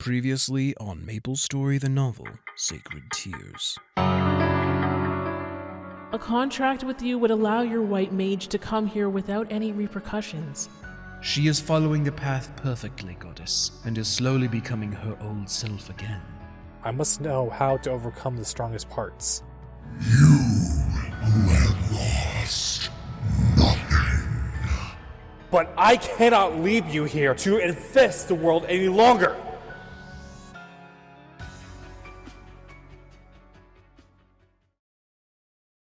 Previously on Maplestory the novel, Sacred Tears. A contract with you would allow your white mage to come here without any repercussions. She is following the path perfectly, Goddess, and is slowly becoming her old self again. I must know how to overcome the strongest parts. You who have lost nothing. But I cannot leave you here to infest the world any longer!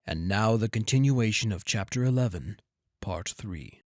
And now the continuation of Chapter 11, Part 3.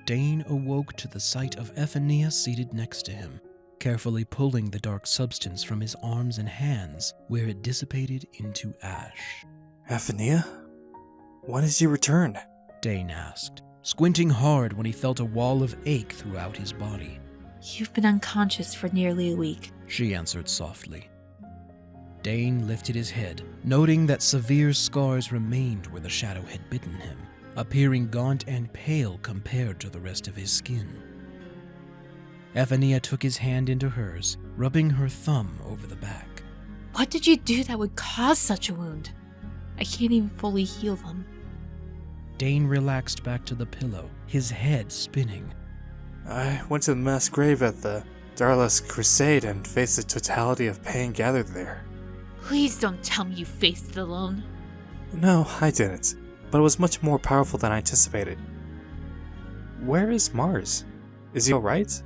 Dane awoke to the sight of Ephenia seated next to him, carefully pulling the dark substance from his arms and hands, where it dissipated into ash. Ephenia? When did you return? Dane asked, squinting hard when he felt a wall of ache throughout his body. You've been unconscious for nearly a week, She answered softly. Dane lifted his head, noting that severe scars remained where the shadow had bitten him, appearing gaunt and pale compared to the rest of his skin. Ephenia took his hand into hers, rubbing her thumb over the back. What did you do that would cause such a wound? I can't even fully heal them. Dane relaxed back to the pillow, his head spinning. I went to the mass grave at the Darless Crusade and faced the totality of pain gathered there. Please don't tell me you faced it alone. No, I didn't, but it was much more powerful than I anticipated. Where is Mars? Is he alright?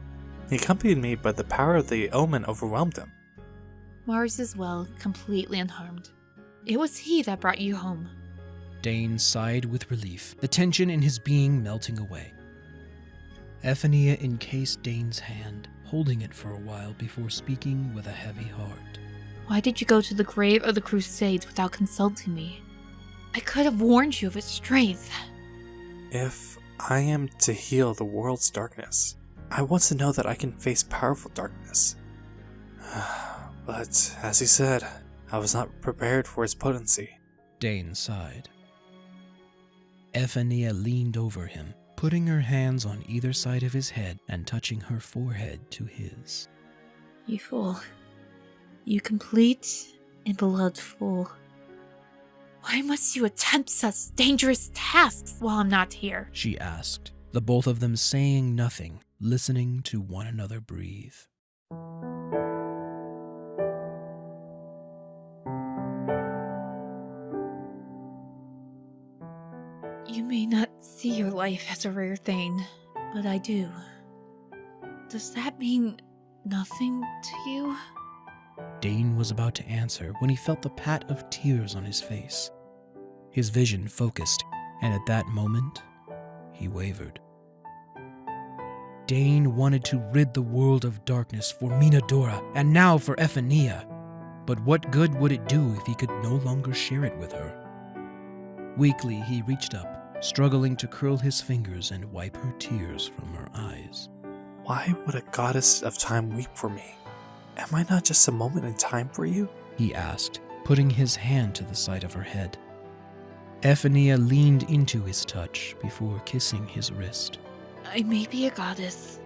He accompanied me, but the power of the omen overwhelmed him. Mars is well, completely unharmed. It was he that brought you home. Dane sighed with relief, the tension in his being melting away. Ephenia encased Dane's hand, holding it for a while before speaking with a heavy heart. Why did you go to the grave of the Crusades without consulting me? I could have warned you of its strength. If I am to heal the world's darkness, I want to know that I can face powerful darkness. But, as he said, I was not prepared for his potency. Dane sighed. Ephenia leaned over him, putting her hands on either side of his head and touching her forehead to his. You fool. You complete and beloved fool. Why must you attempt such dangerous tasks while I'm not here? She asked, the both of them saying nothing, listening to one another breathe. You may not see your life as a rare thing, but I do. Does that mean nothing to you? Dane was about to answer when he felt the pat of tears on his face. His vision focused, and at that moment, he wavered. Dane wanted to rid the world of darkness for Minadora, and now for Ephenia. But what good would it do if he could no longer share it with her? Weakly, he reached up, struggling to curl his fingers and wipe her tears from her eyes. Why would a goddess of time weep for me? Am I not just a moment in time for you? He asked, putting his hand to the side of her head. Ephenia leaned into his touch before kissing his wrist. I may be a goddess,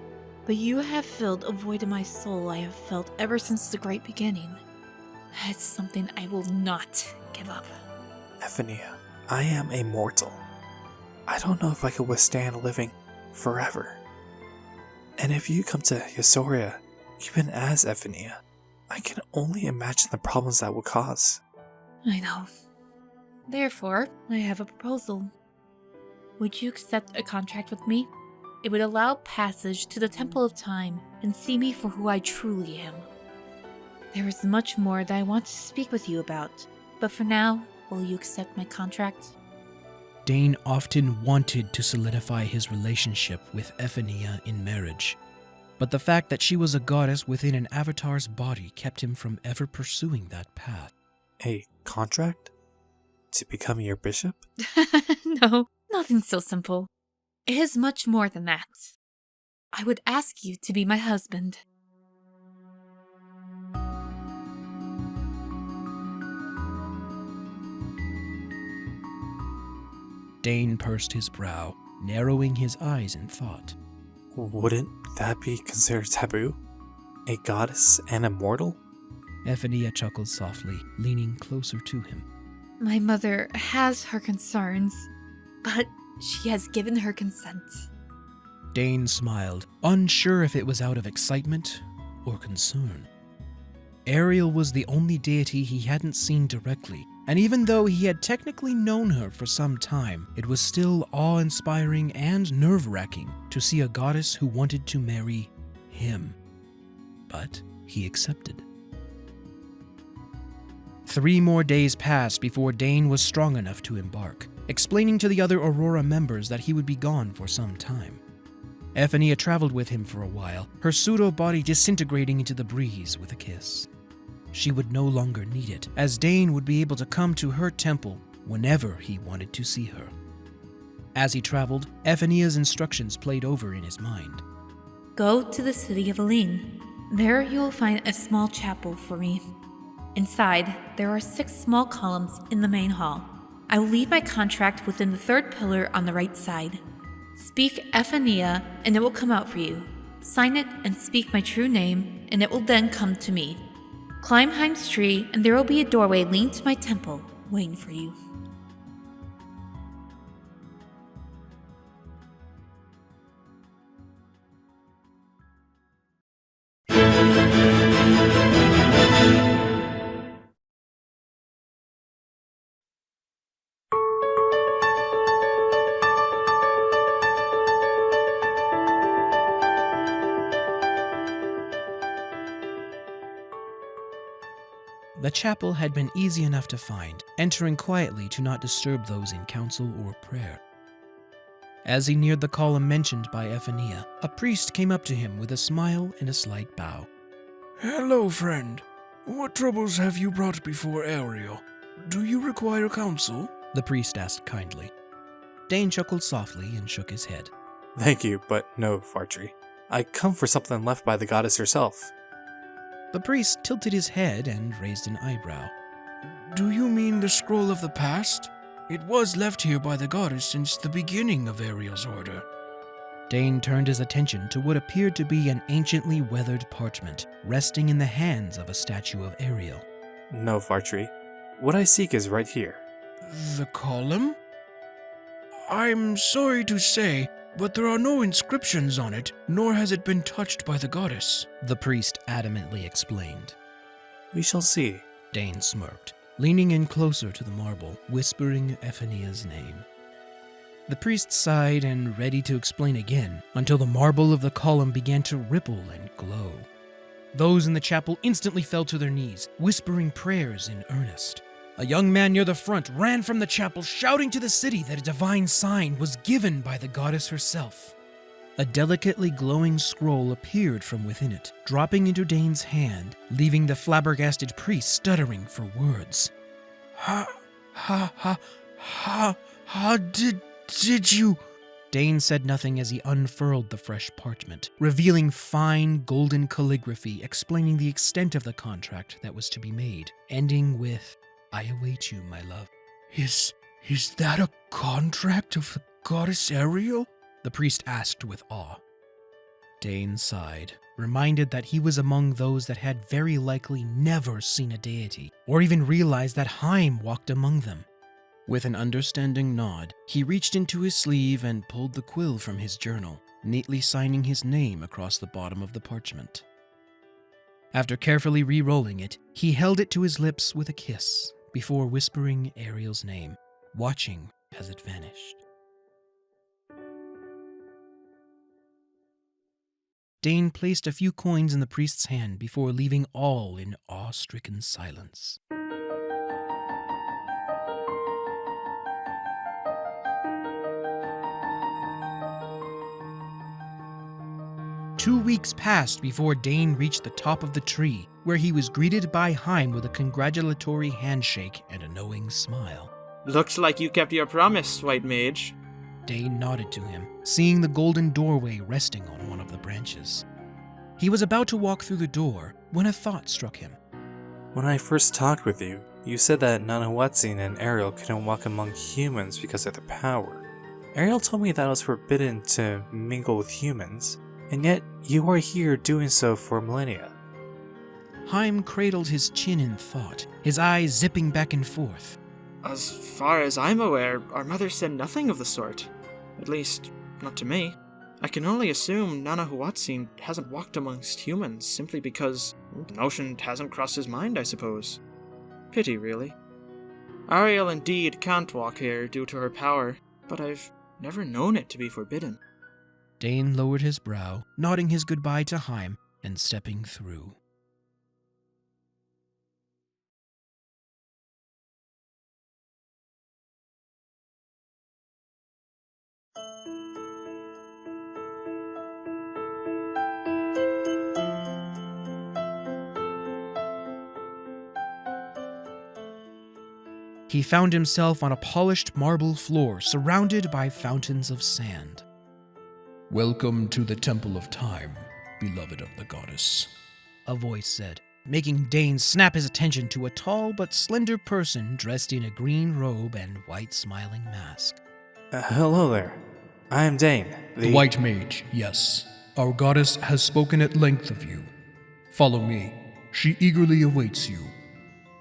but you have filled a void in my soul I have felt ever since the great beginning. It's something I will not give up. Ephenia, I am a mortal. I don't know if I could withstand living forever. And if you come to Yosoria, even as Ephenia, I can only imagine the problems that will cause. I know. Therefore, I have a proposal. Would you accept a contract with me? It would allow passage to the Temple of Time and see me for who I truly am. There is much more that I want to speak with you about, but for now, will you accept my contract? Dane often wanted to solidify his relationship with Ephenia in marriage, but the fact that she was a goddess within an avatar's body kept him from ever pursuing that path. A contract? To become your bishop? No, nothing so simple. It is much more than that. I would ask you to be my husband. Dane pursed his brow, narrowing his eyes in thought. Wouldn't that be considered taboo? A goddess and a mortal? Ephenia chuckled softly, leaning closer to him. My mother has her concerns, but she has given her consent. Dane smiled, unsure if it was out of excitement or concern. Ariel was the only deity he hadn't seen directly, and even though he had technically known her for some time, it was still awe-inspiring and nerve-wracking to see a goddess who wanted to marry him. But he accepted. 3 more days passed before Dane was strong enough to embark, explaining to the other Aurora members that he would be gone for some time. Ephenia traveled with him for a while, her pseudo-body disintegrating into the breeze with a kiss. She would no longer need it, as Dane would be able to come to her temple whenever he wanted to see her. As he traveled, Ephenia's instructions played over in his mind. Go to the city of Aline. There you will find a small chapel for me. Inside, there are 6 small columns in the main hall. I will leave my contract within the 3rd pillar on the right side. Speak Ephenia, and it will come out for you. Sign it and speak my true name, and it will then come to me. Climb Haim's tree, and there will be a doorway leading to my temple, waiting for you. The chapel had been easy enough to find, entering quietly to not disturb those in council or prayer. As he neared the column mentioned by Ephenia, a priest came up to him with a smile and a slight bow. Hello, friend. What troubles have you brought before Ariel? Do you require counsel? The priest asked kindly. Dane chuckled softly and shook his head. Thank you, but no, Fartry. I come for something left by the goddess herself. The priest tilted his head and raised an eyebrow. Do you mean the scroll of the past? It was left here by the goddess since the beginning of Ariel's order. Dane turned his attention to what appeared to be an anciently weathered parchment, resting in the hands of a statue of Ariel. No, Fartry. What I seek is right here. The column? I'm sorry to say, but there are no inscriptions on it, nor has it been touched by the goddess, the priest adamantly explained. We shall see. Dane smirked, leaning in closer to the marble, whispering Ephenia's name. The priest sighed and ready to explain again, until the marble of the column began to ripple and glow. Those in the chapel instantly fell to their knees, whispering prayers in earnest. A young man near the front ran from the chapel, shouting to the city that a divine sign was given by the goddess herself. A delicately glowing scroll appeared from within it, dropping into Dane's hand, leaving the flabbergasted priest stuttering for words. How did you... Dane said nothing as he unfurled the fresh parchment, revealing fine golden calligraphy explaining the extent of the contract that was to be made, ending with, I await you, my love. Is that a contract of the goddess Ariel? The priest asked with awe. Dane sighed, reminded that he was among those that had very likely never seen a deity, or even realized that Haim walked among them. With an understanding nod, he reached into his sleeve and pulled the quill from his journal, neatly signing his name across the bottom of the parchment. After carefully re-rolling it, he held it to his lips with a kiss, before whispering Ariel's name, watching as it vanished. Dane placed a few coins in the priest's hand before leaving all in awe-stricken silence. Two weeks passed before Dane reached the top of the tree, where he was greeted by Haim with a congratulatory handshake and a knowing smile. Looks like you kept your promise, White Mage. Dane nodded to him, seeing the golden doorway resting on one of the branches. He was about to walk through the door when a thought struck him. When I first talked with you, You said that Nanahuatzin and Ariel couldn't walk among humans because of their power. Ariel told me that it was forbidden to mingle with humans, and yet you are here doing so for millennia. Haim cradled his chin in thought, his eyes zipping back and forth. As far as I'm aware, our mother said nothing of the sort. At least, not to me. I can only assume Nanahuatzin hasn't walked amongst humans simply because the notion hasn't crossed his mind, I suppose. Pity, really. Ariel indeed can't walk here due to her power, but I've never known it to be forbidden. Dane lowered his brow, nodding his goodbye to Haim and stepping through. He found himself on a polished marble floor surrounded by fountains of sand. Welcome to the Temple of Time, beloved of the goddess, A voice said, making Dane snap his attention to a tall but slender person dressed in a green robe and white smiling mask. Hello there. I am Dane, the White Mage, yes. Our goddess has spoken at length of you. Follow me. She eagerly awaits you.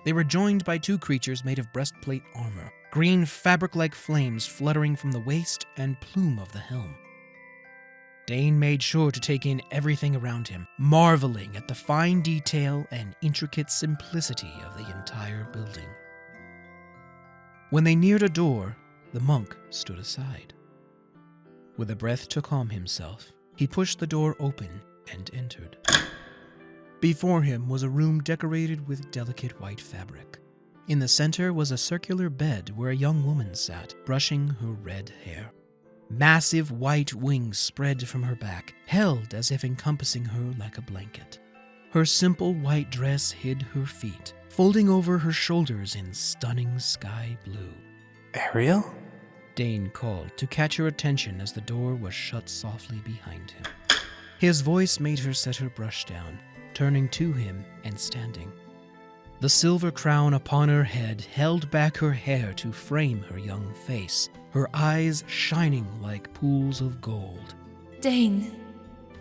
They were joined by two creatures made of breastplate armor, green fabric-like flames fluttering from the waist and plume of the helm. Dane made sure to take in everything around him, marveling at the fine detail and intricate simplicity of the entire building. When they neared a door, the monk stood aside. With a breath to calm himself, he pushed the door open and entered. Before him was a room decorated with delicate white fabric. In the center was a circular bed where a young woman sat, brushing her red hair. Massive white wings spread from her back, held as if encompassing her like a blanket. Her simple white dress hid her feet, folding over her shoulders in stunning sky blue. Ariel? Dane called to catch her attention as the door was shut softly behind him. His voice made her set her brush down, turning to him and standing. The silver crown upon her head held back her hair to frame her young face, her eyes shining like pools of gold. Dane,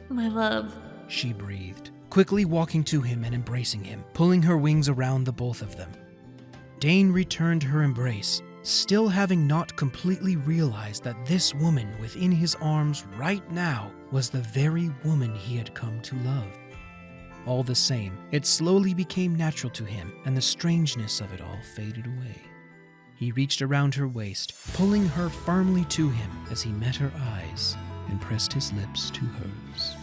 my love, she breathed, quickly walking to him and embracing him, pulling her wings around the both of them. Dane returned her embrace, still having not completely realized that this woman within his arms right now was the very woman he had come to love. All the same, it slowly became natural to him, and the strangeness of it all faded away. He reached around her waist, pulling her firmly to him as he met her eyes and pressed his lips to hers.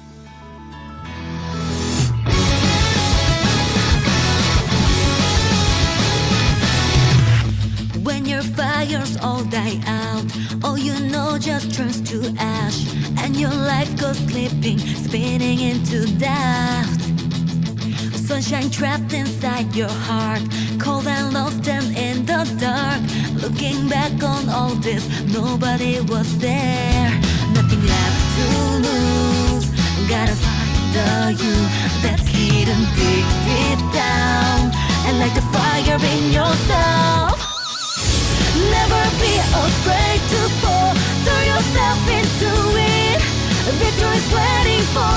When your fires all die out, all you know just turns to ash, and your life goes slipping, spinning into doubt. Sunshine trapped inside your heart, cold and lost and in the dark. Looking back on all this, nobody was there. Nothing left to lose. Gotta find the you that's hidden deep, deep down, and light the fire in yourself. Never be afraid to fall, throw yourself into it. Victory's waiting for